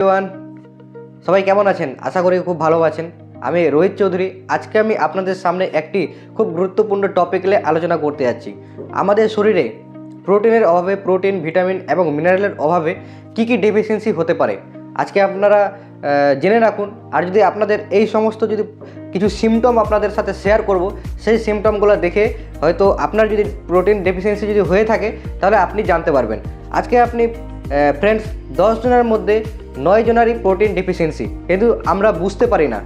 Everyone, সবাই কেমন আছেন? আশা করি খুব ভালো আছেন। আমি রোহিত চৌধুরী। আজকে আমি আপনাদের সামনে একটি খুব গুরুত্বপূর্ণ টপিক নিয়ে আলোচনা করতে যাচ্ছি। আমাদের শরীরে প্রোটিনের অভাবে, প্রোটিন, ভিটামিন এবং মিনারেলের অভাবে কী কী ডেফিসিয়েন্সি হতে পারে আজকে আপনারা জেনে রাখুন। আর যদি আপনাদের এই সমস্ত যদি কিছু সিমটম আপনাদের সাথে শেয়ার করব, সেই সিমটমগুলো দেখে হয়তো আপনার যদি প্রোটিন ডেফিসিয়েন্সি যদি হয়ে থাকে তাহলে আপনি জানতে পারবেন। আজকে আপনি ফ্রেন্ডস 10 জনের মধ্যে 9 জনেরই প্রোটিন ডেফিসিয়েন্সি, কিন্তু আমরা বুঝতে পারি না।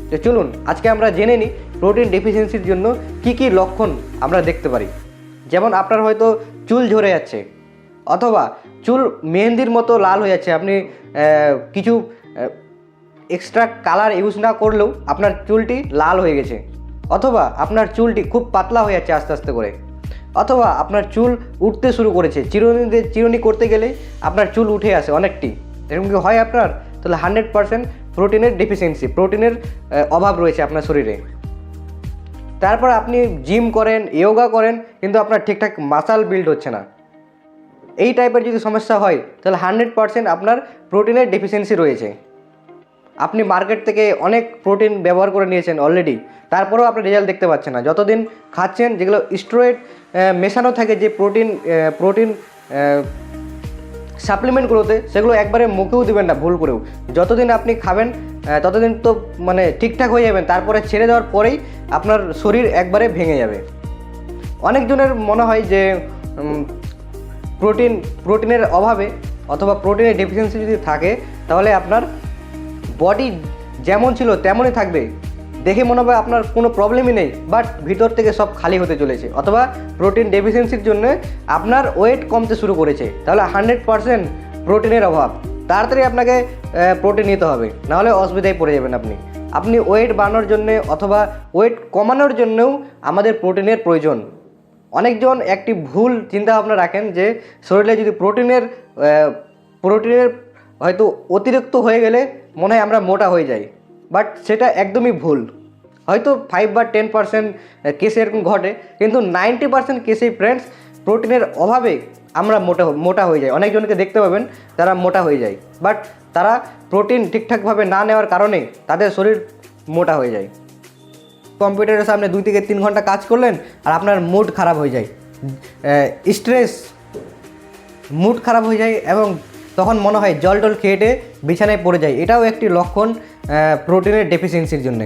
তো চলুন আজকে আমরা জেনে নিই প্রোটিন ডেফিসিয়েন্সির জন্য কি কি লক্ষণ আমরা দেখতে পারি। যেমন আপনার হয়তো চুল ঝরে যাচ্ছে, অথবা চুল মেহেন্দির মতো লাল হয়ে যাচ্ছে। আপনি কিছু এক্সট্রা কালার ইউজ না করলেও আপনার চুলটি লাল হয়ে গেছে, অথবা আপনার চুলটি খুব পাতলা হয়ে যাচ্ছে আস্তে আস্তে করে, অথবা আপনার চুল উঠতে শুরু করেছে। চিরুনি করতে গেলেই আপনার চুল উঠে আসে অনেকটি। এরকম কি হয় আপনার? তাহলে 100% প্রোটিনের ডেফিসিয়েন্সি, প্রোটিনের অভাব রয়েছে আপনার শরীরে। তারপর আপনি জিম করেন, যোগা করেন, কিন্তু আপনার ঠিকঠাক মাসল বিল্ড হচ্ছে না। এই টাইপের যদি সমস্যা হয় তাহলে 100% আপনার প্রোটিনের ডেফিসিয়েন্সি রয়েছে। আপনি মার্কেট থেকে অনেক প্রোটিন ব্যবহার করে নিয়েছেন অলরেডি, তারপরেও আপনি রেজাল্ট দেখতে পাচ্ছেন না। যতদিন খাচ্ছেন, যেগুলো স্টেরয়েড মেশানো থাকে যে প্রোটিন সাপ্লিমেন্টগুলোতে, সেগুলো একবারে মুখেও দিবেন না ভুল করেও। যতদিন আপনি খাবেন ততদিন তো মানে ঠিকঠাক হয়ে যাবেন, তারপরে ছেড়ে দেওয়ার পরেই আপনার শরীর একবারে ভেঙে যাবে। অনেকজনের মনে হয় যে প্রোটিনের অভাবে অথবা প্রোটিনের ডেফিসিয়েন্সি যদি থাকে তাহলে আপনার বডি যেমন ছিল তেমনই থাকবে, দেখে মনে হবে আপনার কোনো প্রবলেমই নেই, বাট ভিতর থেকে সব খালি হতে চলেছে। অথবা প্রোটিন ডেফিসিয়েন্সির জন্য আপনার ওয়েট কমতে শুরু করেছে, তাহলে 100% প্রোটিনের অভাব। তাড়াতাড়ি আপনাকে প্রোটিন নিতে হবে, নাহলে অসুবিধায় পড়ে যাবেন আপনি ওয়েট বাড়ানোর জন্যে অথবা ওয়েট কমানোর জন্যও আমাদের প্রোটিনের প্রয়োজন। অনেকজন একটি ভুল চিন্তাভাবনা রাখেন যে শরীরে যদি প্রোটিনের হয়তো অতিরিক্ত হয়ে গেলে মনে হয় আমরা মোটা হয়ে যাই, বাট সেটা একদমই ভুল। হয়তো 5 বা 10% কেসে এরকম ঘটে, কিন্তু 90% কেসেই ফ্রেন্ডস প্রোটিনের অভাবে আমরা মোটা হয়ে যাই। অনেকজনকে দেখতে পাবেন তারা মোটা হয়ে যায়, বাট তারা প্রোটিন ঠিকঠাকভাবে না নেওয়ার কারণে তাদের শরীর মোটা হয়ে যায়। কম্পিউটারের সামনে 2 থেকে 3 ঘন্টা কাজ করলেন আর আপনার মুড খারাপ হয়ে যায়, মুড খারাপ হয়ে যায়, এবং তখন মনে হয় জল খেয়ে বিছানায় পড়ে যায়। এটাও একটি লক্ষণ প্রোটিনের ডেফিসিয়েন্সির জন্য।